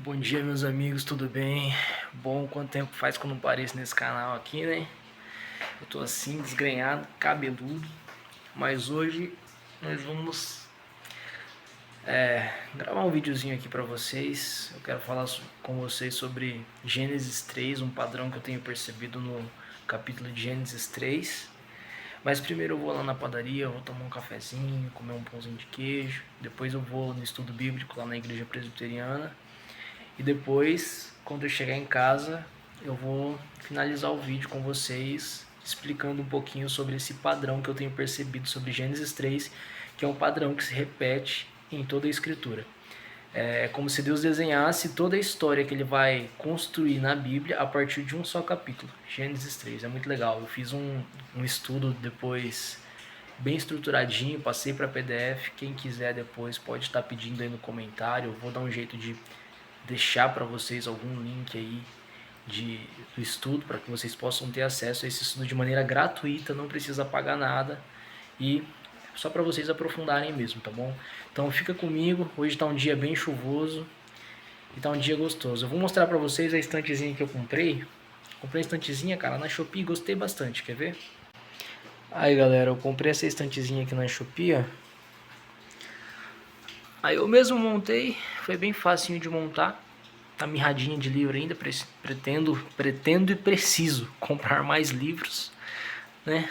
Bom dia, meus amigos, tudo bem? Bom, quanto tempo faz que eu não apareço nesse canal aqui, né? Eu tô assim, desgrenhado, cabeludo, mas hoje nós vamos gravar um videozinho aqui pra vocês. Eu quero falar com vocês sobre Gênesis 3, um padrão que eu tenho percebido no capítulo de Gênesis 3. Mas primeiro eu vou lá na padaria, eu vou tomar um cafezinho, comer um pãozinho de queijo. Depois eu vou no estudo bíblico lá na igreja presbiteriana. E depois, quando eu chegar em casa, eu vou finalizar o vídeo com vocês, explicando um pouquinho sobre esse padrão que eu tenho percebido sobre Gênesis 3, que é um padrão que se repete em toda a Escritura. É como se Deus desenhasse toda a história que ele vai construir na Bíblia a partir de um só capítulo, Gênesis 3. É muito legal. Eu fiz um estudo depois bem estruturadinho, passei para PDF. Quem quiser depois pode estar pedindo aí no comentário. Eu vou dar um jeito de deixar para vocês algum link aí do estudo para que vocês possam ter acesso a esse estudo de maneira gratuita, não precisa pagar nada e só para vocês aprofundarem mesmo, tá bom? Então fica comigo, hoje tá um dia bem chuvoso e tá um dia gostoso. Eu vou mostrar para vocês a estantezinha que eu comprei. Comprei a estantezinha, cara, na Shopee, gostei bastante, quer ver? Aí, galera, eu comprei essa estantezinha aqui na Shopee, ó. Aí eu mesmo montei, foi bem facinho de montar. Tá mirradinha de livro ainda, pretendo e preciso comprar mais livros, né?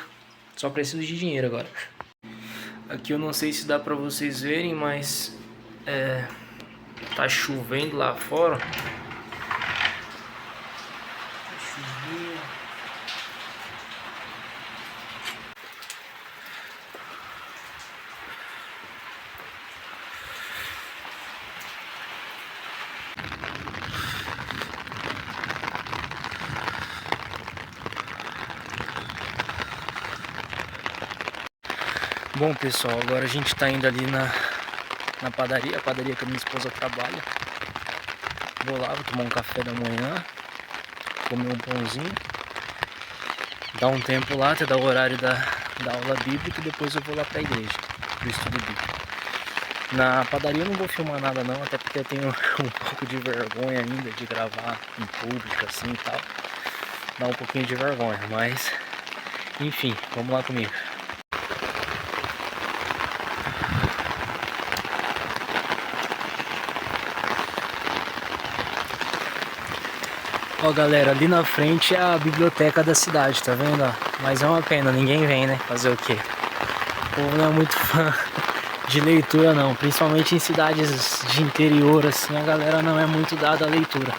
Só preciso de dinheiro agora. Aqui eu não sei se dá pra vocês verem, mas tá chovendo lá fora. Tá chovendo. Bom, pessoal, agora a gente tá indo ali na padaria, a padaria que a minha esposa trabalha. Vou lá, vou tomar um café da manhã, comer um pãozinho, dar um tempo lá até dar o horário da aula bíblica e depois eu vou lá pra igreja, pro estudo bíblico. Na padaria eu não vou filmar nada não, até porque eu tenho um pouco de vergonha ainda de gravar em público assim e tal. Dá um pouquinho de vergonha, mas enfim, vamos lá comigo. Ó, galera, ali na frente é a biblioteca da cidade, tá vendo? Mas é uma pena, ninguém vem, né? Fazer o quê? O povo não é muito fã de leitura não, principalmente em cidades de interior, assim, a galera não é muito dada à leitura.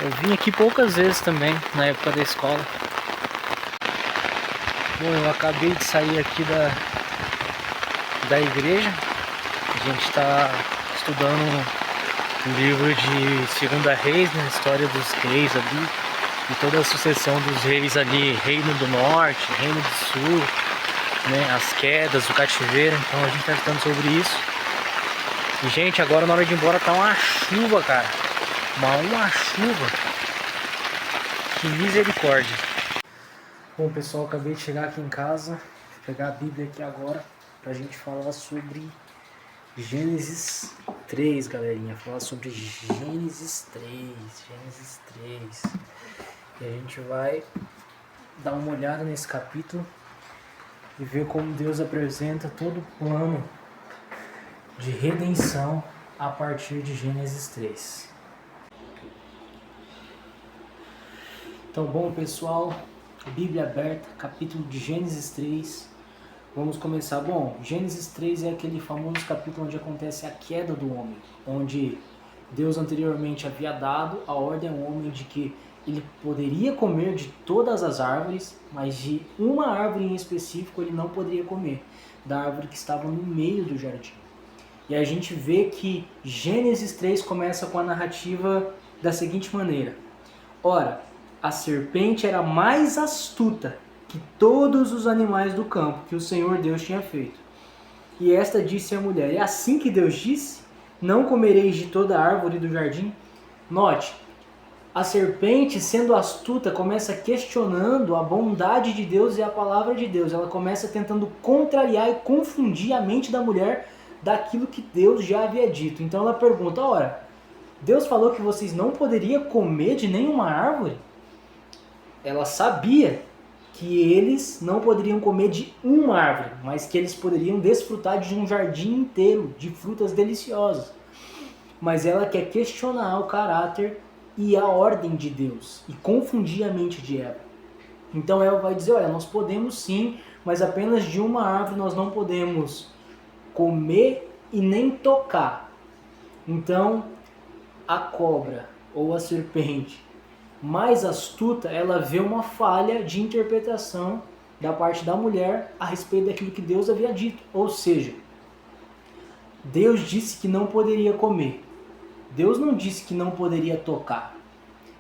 Eu vim aqui poucas vezes também, na época da escola. Bom, eu acabei de sair aqui da igreja. A gente tá estudando o livro de Segunda Reis, né, a história dos reis ali, e toda a sucessão dos reis ali, Reino do Norte, Reino do Sul, né, as quedas, o cativeiro. Então a gente tá estudando sobre isso. E, gente, agora na hora de ir embora tá uma chuva, cara. Uma chuva. Que misericórdia. Bom, pessoal, acabei de chegar aqui em casa. Vou pegar a Bíblia aqui agora pra gente falar sobre Gênesis 3, galerinha. Falar sobre Gênesis 3. Gênesis 3. E a gente vai dar uma olhada nesse capítulo e ver como Deus apresenta todo o plano de redenção a partir de Gênesis 3. Então, bom, pessoal, Bíblia aberta, capítulo de Gênesis 3. Vamos começar. Bom, Gênesis 3 é aquele famoso capítulo onde acontece a queda do homem, onde Deus anteriormente havia dado a ordem ao homem de que ele poderia comer de todas as árvores, mas de uma árvore em específico ele não poderia comer, da árvore que estava no meio do jardim. E a gente vê que Gênesis 3 começa com a narrativa da seguinte maneira: ora, a serpente era mais astuta que todos os animais do campo que o Senhor Deus tinha feito. E esta disse à mulher: é assim que Deus disse? Não comereis de toda árvore do jardim? Note, a serpente, sendo astuta, começa questionando a bondade de Deus e a palavra de Deus. Ela começa tentando contrariar e confundir a mente da mulher daquilo que Deus já havia dito. Então ela pergunta: ora, Deus falou que vocês não poderiam comer de nenhuma árvore? Ela sabia que eles não poderiam comer de uma árvore, mas que eles poderiam desfrutar de um jardim inteiro de frutas deliciosas. Mas ela quer questionar o caráter e a ordem de Deus e confundir a mente de Eva. Então Eva vai dizer, olha, nós podemos sim, mas apenas de uma árvore nós não podemos comer e nem tocar. Então a cobra ou a serpente mais astuta, ela vê uma falha de interpretação da parte da mulher a respeito daquilo que Deus havia dito. Ou seja, Deus disse que não poderia comer. Deus não disse que não poderia tocar.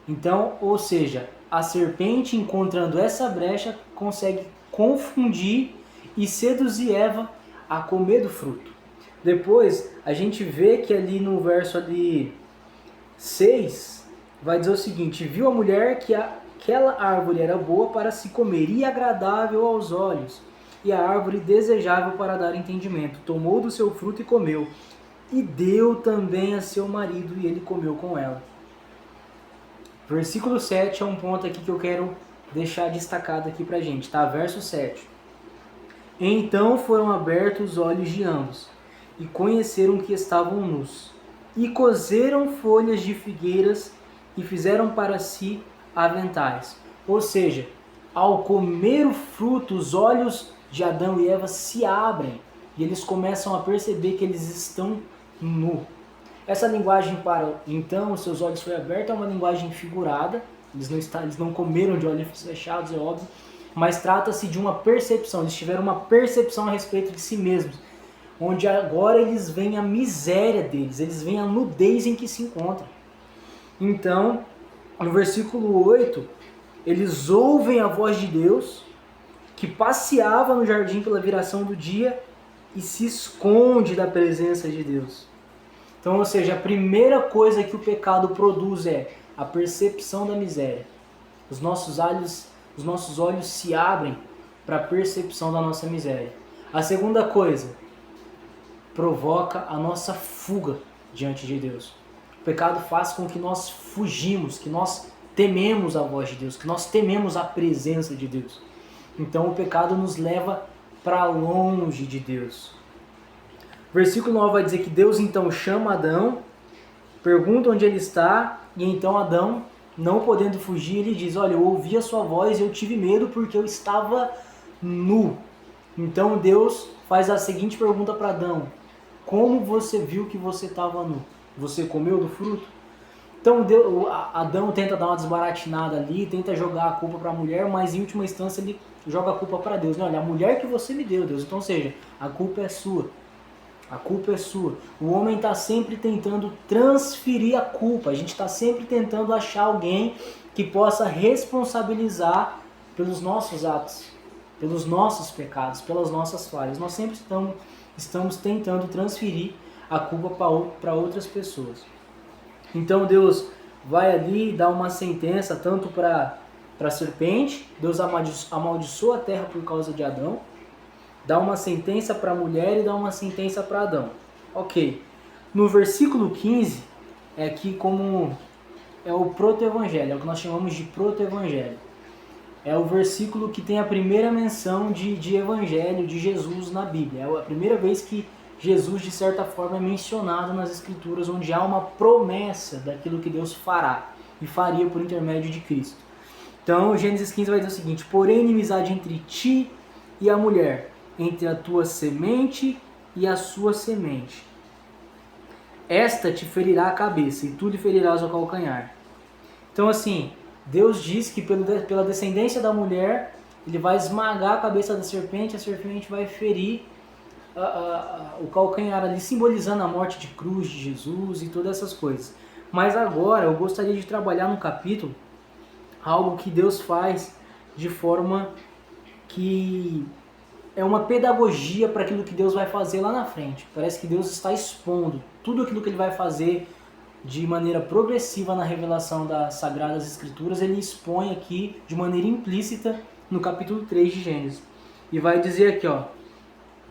Então, ou seja, a serpente, encontrando essa brecha, consegue confundir e seduzir Eva a comer do fruto. Depois, a gente vê que ali no verso 6, vai dizer o seguinte: viu a mulher que aquela árvore era boa para se comer e agradável aos olhos, e a árvore desejável para dar entendimento. Tomou do seu fruto e comeu, e deu também a seu marido, e ele comeu com ela. Versículo 7 é um ponto aqui que eu quero deixar destacado aqui pra gente, tá? Verso 7. Então foram abertos os olhos de ambos, e conheceram que estavam nus, e coseram folhas de figueiras, e fizeram para si aventais. Ou seja, ao comer o fruto, os olhos de Adão e Eva se abrem, e eles começam a perceber que eles estão nus. Essa linguagem para então os seus olhos foram abertos é uma linguagem figurada, eles não comeram de olhos fechados, é óbvio, mas trata-se de uma percepção, eles tiveram uma percepção a respeito de si mesmos, onde agora eles veem a miséria deles, eles veem a nudez em que se encontram. Então, no versículo 8, eles ouvem a voz de Deus, que passeava no jardim pela viração do dia e se esconde da presença de Deus. Então, ou seja, a primeira coisa que o pecado produz é a percepção da miséria. Os nossos olhos se abrem para a percepção da nossa miséria. A segunda coisa, provoca a nossa fuga diante de Deus. O pecado faz com que nós fugimos, que nós tememos a voz de Deus, que nós tememos a presença de Deus. Então o pecado nos leva para longe de Deus. Versículo 9 vai dizer que Deus então chama Adão, pergunta onde ele está, e então Adão, não podendo fugir, ele diz, olha, eu ouvi a sua voz e eu tive medo porque eu estava nu. Então Deus faz a seguinte pergunta para Adão, como você viu que você estava nu? Você comeu do fruto? Então Adão tenta dar uma desbaratinada ali, tenta jogar a culpa para a mulher, mas em última instância ele joga a culpa para Deus. Né? Olha, a mulher que você me deu, Deus. Então, ou seja, a culpa é sua. A culpa é sua. O homem está sempre tentando transferir a culpa. A gente está sempre tentando achar alguém que possa responsabilizar pelos nossos atos, pelos nossos pecados, pelas nossas falhas. Nós sempre estamos tentando transferir a culpa para outras pessoas. Então Deus vai ali dar uma sentença tanto para a serpente, Deus amaldiçoa a terra por causa de Adão, dá uma sentença para a mulher e dá uma sentença para Adão. Ok. No versículo 15, é aqui como é o proto-evangelho, é o que nós chamamos de proto-evangelho. É o versículo que tem a primeira menção de evangelho de Jesus na Bíblia. É a primeira vez que Jesus, de certa forma, é mencionado nas Escrituras, onde há uma promessa daquilo que Deus fará e faria por intermédio de Cristo. Então, Gênesis 15 vai dizer o seguinte, porém, inimizade entre ti e a mulher, entre a tua semente e a sua semente. Esta te ferirá a cabeça, e tu lhe ferirás o calcanhar. Então, assim, Deus diz que pela descendência da mulher, ele vai esmagar a cabeça da serpente, a serpente vai ferir o calcanhar ali, simbolizando a morte de cruz de Jesus e todas essas coisas. Mas agora eu gostaria de trabalhar no capítulo algo que Deus faz de forma que é uma pedagogia para aquilo que Deus vai fazer lá na frente. Parece que Deus está expondo tudo aquilo que ele vai fazer de maneira progressiva na revelação das Sagradas Escrituras, ele expõe aqui de maneira implícita no capítulo 3 de Gênesis. E vai dizer aqui, ó,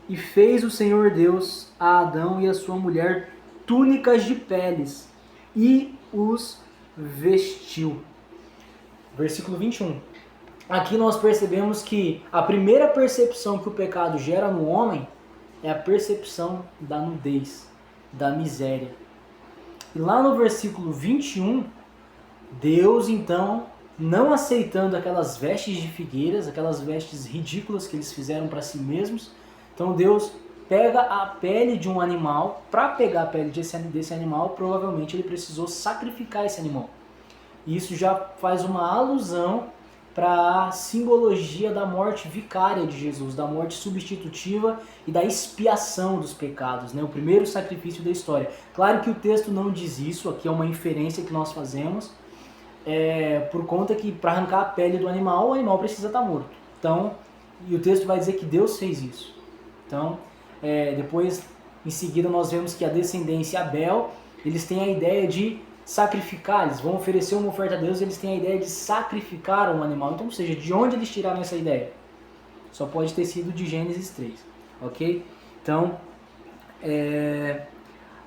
e fez o Senhor Deus a Adão e a sua mulher túnicas de peles e os vestiu. Versículo 21. Aqui nós percebemos que a primeira percepção que o pecado gera no homem é a percepção da nudez, da miséria. E lá no versículo 21, Deus então, não aceitando aquelas vestes de figueiras, aquelas vestes ridículas que eles fizeram para si mesmos, então Deus pega a pele de um animal. Para pegar a pele desse animal, provavelmente ele precisou sacrificar esse animal. E isso já faz uma alusão para a simbologia da morte vicária de Jesus, da morte substitutiva e da expiação dos pecados, né? O primeiro sacrifício da história. Claro que o texto não diz isso, aqui é uma inferência que nós fazemos, por conta que para arrancar a pele do animal, o animal precisa estar morto. Então, e o texto vai dizer que Deus fez isso. Então, depois, em seguida, nós vemos que a descendência Abel, eles têm a ideia de sacrificar, eles vão oferecer uma oferta a Deus, eles têm a ideia de sacrificar um animal. Então, ou seja, de onde eles tiraram essa ideia? Só pode ter sido de Gênesis 3, ok? Então,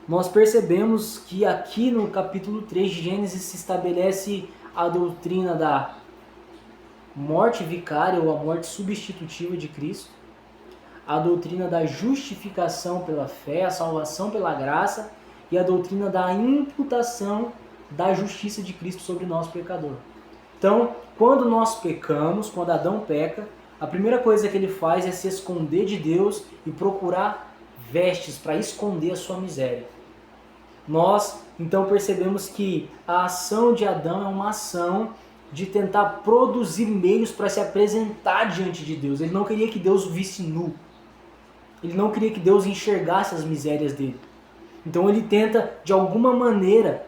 nós percebemos que aqui no capítulo 3 de Gênesis se estabelece a doutrina da morte vicária ou a morte substitutiva de Cristo, a doutrina da justificação pela fé, a salvação pela graça e a doutrina da imputação da justiça de Cristo sobre nós, pecador. Então, quando nós pecamos, quando Adão peca, a primeira coisa que ele faz é se esconder de Deus e procurar vestes para esconder a sua miséria. Nós, então, percebemos que a ação de Adão é uma ação de tentar produzir meios para se apresentar diante de Deus. Ele não queria que Deus o visse nu. Ele não queria que Deus enxergasse as misérias dele. Então ele tenta, de alguma maneira,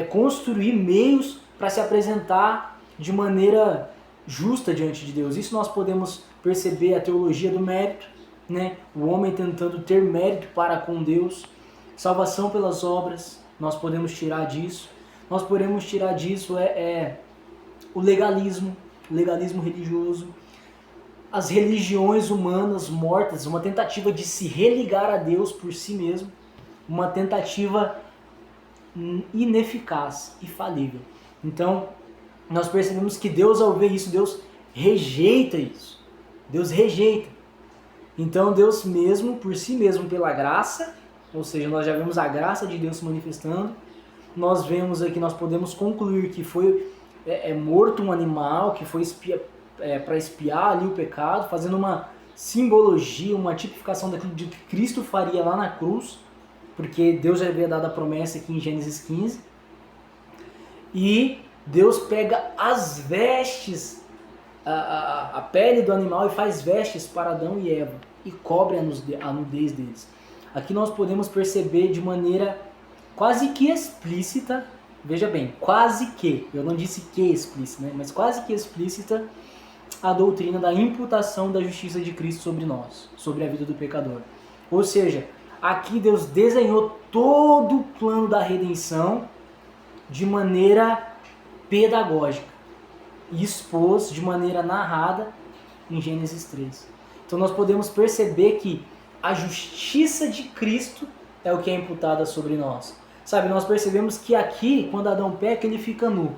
construir meios para se apresentar de maneira justa diante de Deus. Isso nós podemos perceber a teologia do mérito, né? O homem tentando ter mérito para com Deus. Salvação pelas obras, nós podemos tirar disso. Nós podemos tirar disso o legalismo religioso, as religiões humanas mortas, uma tentativa de se religar a Deus por si mesmo, uma tentativa ineficaz e falível. Então, nós percebemos que Deus, ao ver isso, Deus rejeita isso. Deus rejeita. Então, Deus mesmo, por si mesmo, pela graça, ou seja, nós já vemos a graça de Deus se manifestando, nós vemos aqui, nós podemos concluir que foi morto um animal, que foi para expiar ali o pecado, fazendo uma simbologia, uma tipificação daquilo que Cristo faria lá na cruz, porque Deus já havia dado a promessa aqui em Gênesis 15, e Deus pega as vestes, a pele do animal, e faz vestes para Adão e Eva, e cobre a nudez deles. Aqui nós podemos perceber de maneira quase que explícita, veja bem, quase que, eu não disse que explícita, né? Mas quase que explícita, a doutrina da imputação da justiça de Cristo sobre nós, sobre a vida do pecador. Ou seja, aqui Deus desenhou todo o plano da redenção de maneira pedagógica e expôs de maneira narrada em Gênesis 3. Então nós podemos perceber que a justiça de Cristo é o que é imputada sobre nós. Sabe, nós percebemos que aqui, quando Adão peca, ele fica nu.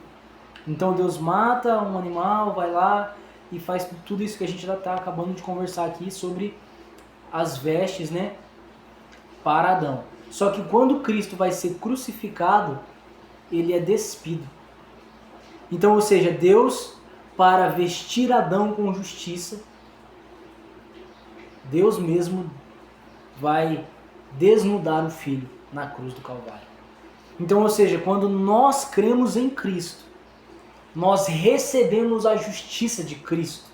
Então Deus mata um animal, vai lá e faz tudo isso que a gente já está acabando de conversar aqui sobre as vestes, né, para Adão. Só que quando Cristo vai ser crucificado, ele é despido. Então, ou seja, Deus, para vestir Adão com justiça, Deus mesmo vai desnudar o Filho na cruz do Calvário. Então, ou seja, quando nós cremos em Cristo, nós recebemos a justiça de Cristo.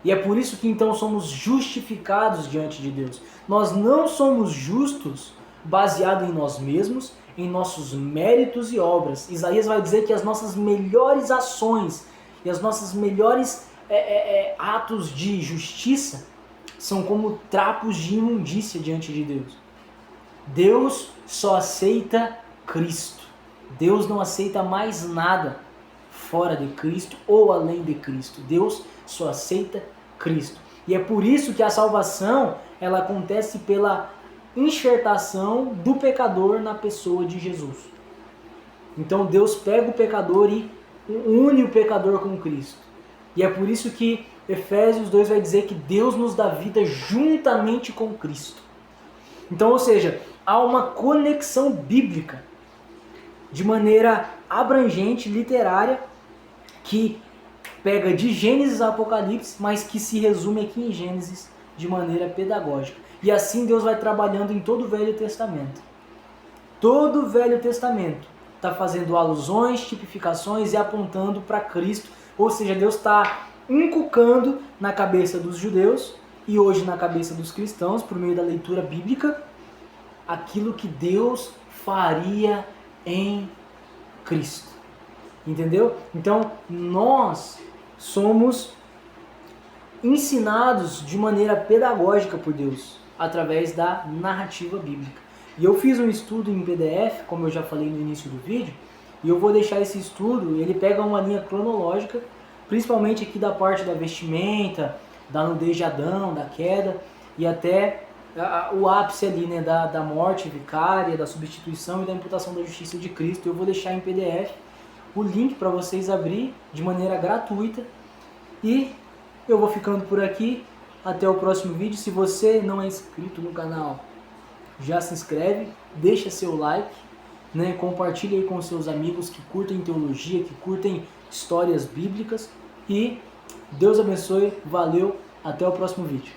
E é por isso que então somos justificados diante de Deus. Nós não somos justos baseado em nós mesmos, em nossos méritos e obras. Isaías vai dizer que as nossas melhores ações e as nossas melhores atos de justiça são como trapos de imundícia diante de Deus. Deus só aceita Cristo. Deus não aceita mais nada fora de Cristo ou além de Cristo. Deus só aceita Cristo. E é por isso que a salvação, ela acontece pela enxertação do pecador na pessoa de Jesus. Então Deus pega o pecador e une o pecador com Cristo. E é por isso que Efésios 2 vai dizer que Deus nos dá vida juntamente com Cristo. Então, ou seja, há uma conexão bíblica de maneira abrangente, literária, que pega de Gênesis a Apocalipse, mas que se resume aqui em Gênesis de maneira pedagógica. E assim Deus vai trabalhando em todo o Velho Testamento. Todo o Velho Testamento está fazendo alusões, tipificações e apontando para Cristo. Ou seja, Deus está inculcando na cabeça dos judeus e hoje na cabeça dos cristãos, por meio da leitura bíblica, aquilo que Deus faria em Cristo. Entendeu? Então, nós somos ensinados de maneira pedagógica por Deus, através da narrativa bíblica. E eu fiz um estudo em PDF, como eu já falei no início do vídeo, e eu vou deixar esse estudo, ele pega uma linha cronológica, principalmente aqui da parte da vestimenta, da nudez de Adão, da queda, e até o ápice ali, né, da morte vicária, da substituição e da imputação da justiça de Cristo. Eu vou deixar em PDF o link para vocês abrir de maneira gratuita. E eu vou ficando por aqui. Até o próximo vídeo. Se você não é inscrito no canal, já se inscreve, deixa seu like, né? Compartilha aí com seus amigos que curtem teologia, que curtem histórias bíblicas. E Deus abençoe. Valeu. Até o próximo vídeo.